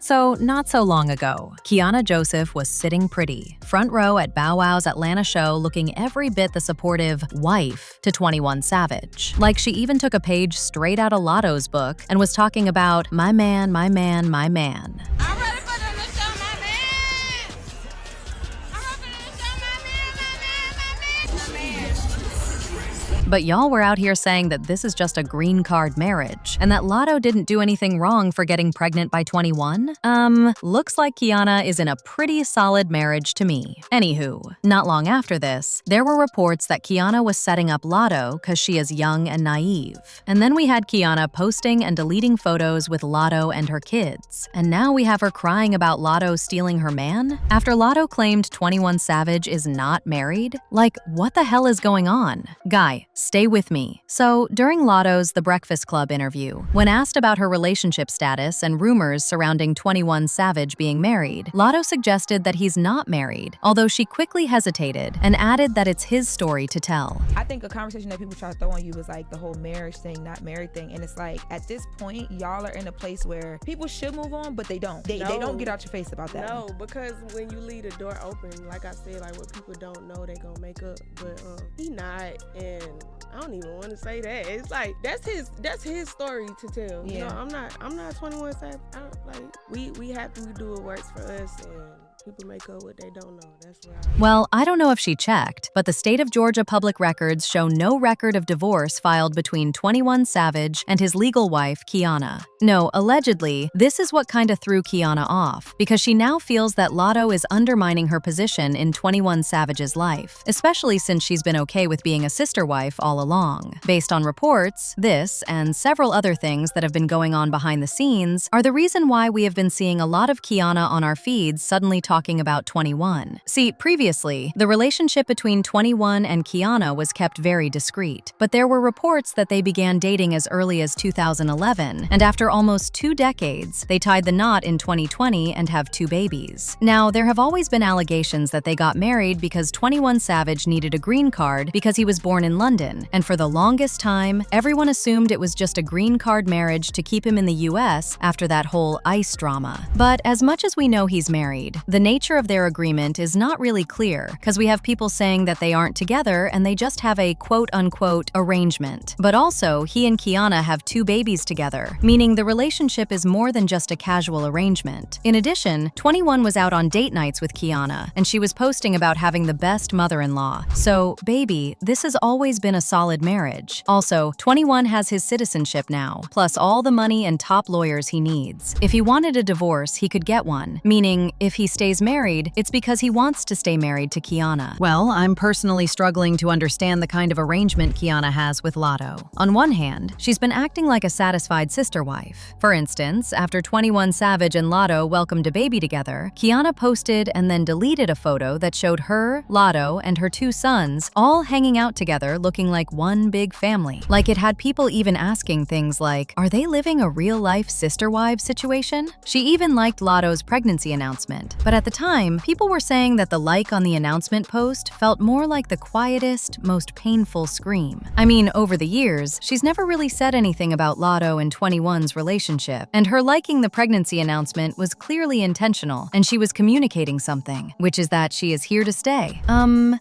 So, not so long ago, Keyanna Joseph was sitting pretty, front row at Bow Wow's Atlanta show looking every bit the supportive wife to 21 Savage. Like she even took a page straight out of Latto's book and was talking about my man, my man, my man. I'm ready for them to show my man. I'm ready for them to show my man, my man. But y'all were out here saying that this is just a green card marriage, and that Latto didn't do anything wrong for getting pregnant by 21? Looks like Keyanna is in a pretty solid marriage to me. Anywho, not long after this, there were reports that Keyanna was setting up Latto because she is young and naive. And then we had Keyanna posting and deleting photos with Latto and her kids. And now we have her crying about Latto stealing her man? After Latto claimed 21 Savage is not married? Like, what the hell is going on? Guy, stay with me. So, during Latto's The Breakfast Club interview, when asked about her relationship status and rumors surrounding 21 Savage being married, Latto suggested that he's not married, although she quickly hesitated and added that it's his story to tell. I think a conversation that people try to throw on you is like the whole marriage thing, not married thing. And it's like, at this point, y'all are in a place where people should move on, but they don't. They don't get out your face about that. No, because when you leave the door open, like I said, like what people don't know, they gonna make up. But he not, and I don't even want to say that. It's like that's his story to tell. Yeah. You know, I'm not 21 Savage. We happy we do what works for us, and people make up what they don't know. That's why. Well, I don't know if she checked, but the state of Georgia public records show no record of divorce filed between 21 Savage and his legal wife, Keyanna. No, allegedly, this is what kinda threw Keyanna off, because she now feels that Latto is undermining her position in 21 Savage's life, especially since she's been okay with being a sister wife all along. Based on reports, this, and several other things that have been going on behind the scenes, are the reason why we have been seeing a lot of Keyanna on our feeds suddenly talking about 21. See, previously, the relationship between 21 and Keyanna was kept very discreet, but there were reports that they began dating as early as 2011, and after almost 2 decades, they tied the knot in 2020 and have 2 babies. Now, there have always been allegations that they got married because 21 Savage needed a green card because he was born in London, and for the longest time, everyone assumed it was just a green card marriage to keep him in the US after that whole ICE drama. But as much as we know he's married, the nature of their agreement is not really clear, because we have people saying that they aren't together and they just have a quote-unquote arrangement. But also, he and Keyanna have 2 babies together, meaning the relationship is more than just a casual arrangement. In addition, 21 was out on date nights with Keyanna, and she was posting about having the best mother-in-law. So, baby, this has always been a solid marriage. Also, 21 has his citizenship now, plus all the money and top lawyers he needs. If he wanted a divorce, he could get one, meaning if he stays married, it's because he wants to stay married to Keyanna. Well, I'm personally struggling to understand the kind of arrangement Keyanna has with Latto. On one hand, she's been acting like a satisfied sister wife. For instance, after 21 Savage and Latto welcomed a baby together, Keyanna posted and then deleted a photo that showed her, Latto, and her 2 sons all hanging out together looking like one big family. Like it had people even asking things like, are they living a real-life sister-wives situation? She even liked Latto's pregnancy announcement, but at the time, people were saying that the like on the announcement post felt more like the quietest, most painful scream. I mean, over the years, she's never really said anything about Latto and 21's relationship, and her liking the pregnancy announcement was clearly intentional, and she was communicating something, which is that she is here to stay.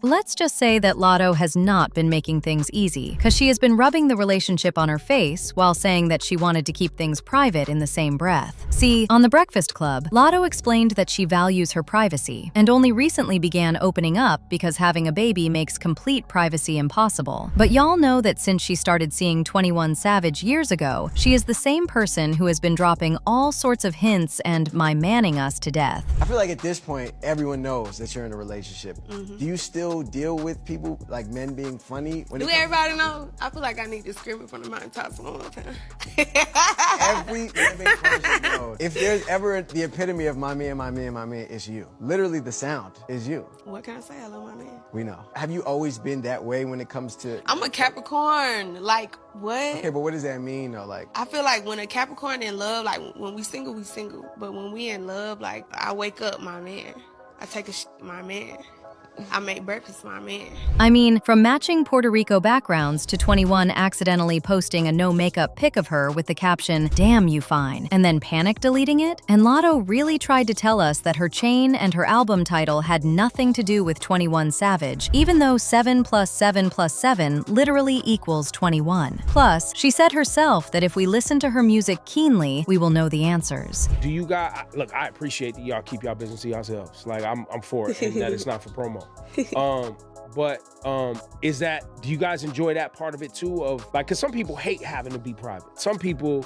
Let's just say that Latto has not been making things easy, because she has been rubbing the relationship on her face while saying that she wanted to keep things private in the same breath. See, on The Breakfast Club, Latto explained that she values her privacy, and only recently began opening up because having a baby makes complete privacy impossible. But y'all know that since she started seeing 21 Savage years ago, she is the same person who has been dropping all sorts of hints and manning us to death. I feel like at this point, everyone knows that you're in a relationship. Do you still deal with people, like men being funny? Do everybody know? I feel like I need to scream it from the mountaintops one more time. Every living person knows. If there's ever the epitome of my man, it's you. Literally, the sound is you. What can I say? I love my man. We know. Have you always been that way when it comes to... I'm a Capricorn. Like, what? Okay, but what does that mean, though? Like, I feel like when a Capricorn in love, like, when we single, we single. But when we in love, like, I wake up my man. I take a my man. I make breakfast for my man. I mean, from matching Puerto Rico backgrounds to 21 accidentally posting a no-makeup pic of her with the caption, "Damn you fine," and then panic deleting it, and Latto really tried to tell us that her chain and her album title had nothing to do with 21 Savage, even though 7 + 7 + 7 literally equals 21. Plus, she said herself that if we listen to her music keenly, we will know the answers. Do you guys, look, I appreciate that y'all keep y'all business to yourselves. Like, I'm for it, and that it's not for promo. Is that, do you guys enjoy that part of it too? Of like, cause some people hate having to be private. Some people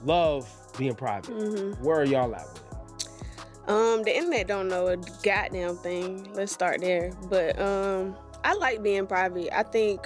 love being private. Where are y'all at with it? The internet don't know a goddamn thing. Let's start there. But I like being private. I think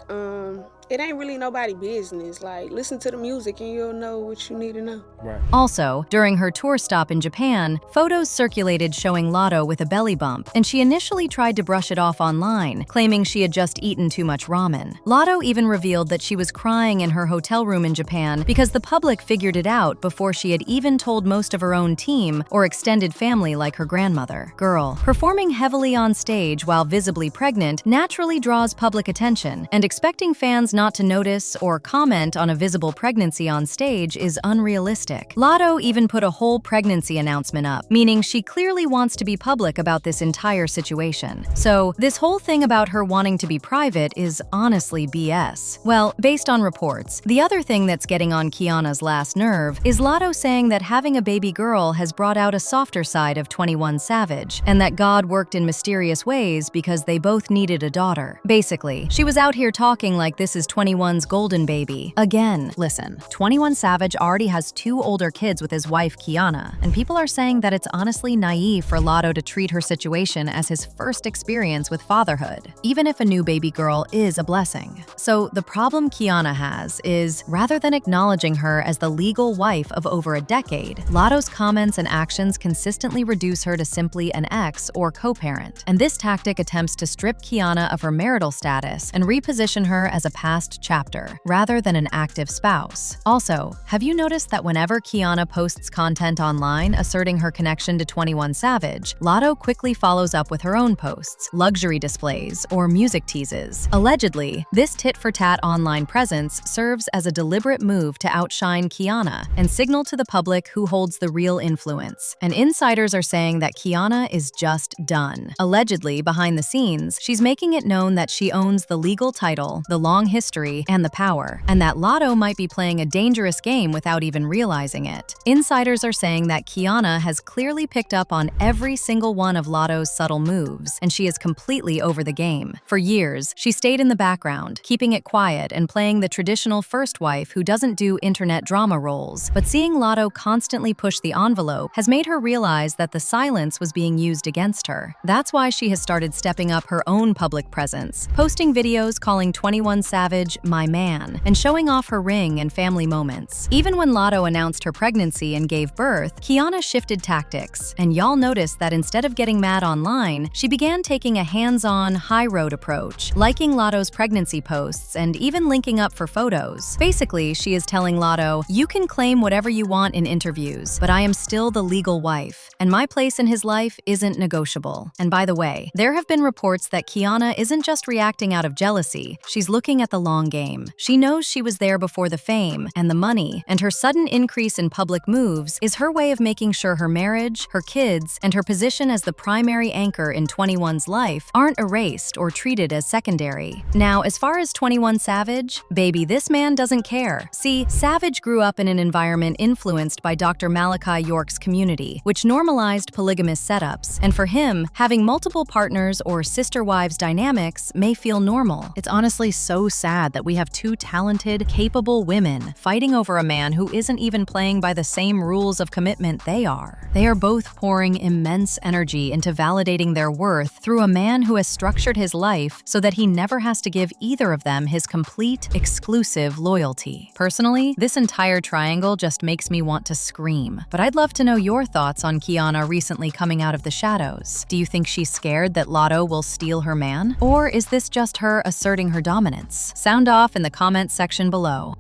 it ain't really nobody business. Like, listen to the music and you'll know what you need to know. Right. Also, during her tour stop in Japan, photos circulated showing Latto with a belly bump, and she initially tried to brush it off online, claiming she had just eaten too much ramen. Latto even revealed that she was crying in her hotel room in Japan because the public figured it out before she had even told most of her own team or extended family like her grandmother. Girl, performing heavily on stage while visibly pregnant naturally draws public attention, and expecting fans not to notice or comment on a visible pregnancy on stage is unrealistic. Latto even put a whole pregnancy announcement up, meaning she clearly wants to be public about this entire situation. So, this whole thing about her wanting to be private is honestly BS. Well, based on reports, the other thing that's getting on Keyanna's last nerve is Latto saying that having a baby girl has brought out a softer side of 21 Savage, and that God worked in mysterious ways because they both needed a daughter. Basically, she was out here talking like this is 21's golden baby. Again, listen, 21 Savage already has 2 older kids with his wife Keyanna, and people are saying that it's honestly naive for Latto to treat her situation as his first experience with fatherhood, even if a new baby girl is a blessing. So the problem Keyanna has is, rather than acknowledging her as the legal wife of over a decade, Latto's comments and actions consistently reduce her to simply an ex or co-parent. And this tactic attempts to strip Keyanna of her marital status and reposition her as a past chapter, rather than an active spouse. Also, have you noticed that whenever Keyanna posts content online asserting her connection to 21 Savage, Latto quickly follows up with her own posts, luxury displays, or music teases? Allegedly, this tit-for-tat online presence serves as a deliberate move to outshine Keyanna and signal to the public who holds the real influence. And insiders are saying that Keyanna is just done. Allegedly, behind the scenes, she's making it known that she owns the legal title, the long history, and the power, and that Latto might be playing a dangerous game without even realizing it. Insiders are saying that Keyanna has clearly picked up on every single one of Latto's subtle moves, and she is completely over the game. For years, she stayed in the background, keeping it quiet and playing the traditional first wife who doesn't do internet drama roles. But seeing Latto constantly push the envelope has made her realize that the silence was being used against her. That's why she has started stepping up her own public presence, posting videos calling 21 Savage "my man" and showing off her ring and family moments. Even when Latto announced her pregnancy and gave birth, Keyanna shifted tactics, and y'all noticed that instead of getting mad online, she began taking a hands-on, high-road approach, liking Latto's pregnancy posts and even linking up for photos. Basically, she is telling Latto, "You can claim whatever you want in interviews, but I am still the legal wife, and my place in his life isn't negotiable." And by the way, there have been reports that Keyanna isn't just reacting out of jealousy, she's looking at the long game. She knows she was there before the fame and the money, and her sudden increase in public moves is her way of making sure her marriage, her kids, and her position as the primary anchor in 21's life aren't erased or treated as secondary. Now, as far as 21 Savage, baby, this man doesn't care. See, Savage grew up in an environment influenced by Dr. Malachi York's community, which normalized polygamous setups, and for him, having multiple partners or sister wives dynamics may feel normal. It's honestly so sad that we have 2 talented, capable women fighting over a man who isn't even playing by the same rules of commitment they are. They are both pouring immense energy into validating their worth through a man who has structured his life so that he never has to give either of them his complete, exclusive loyalty. Personally, this entire triangle just makes me want to scream. But I'd love to know your thoughts on Keyanna recently coming out of the shadows. Do you think she's scared that Latto will steal her man? Or is this just her asserting her dominance? Sound off in the comments section below.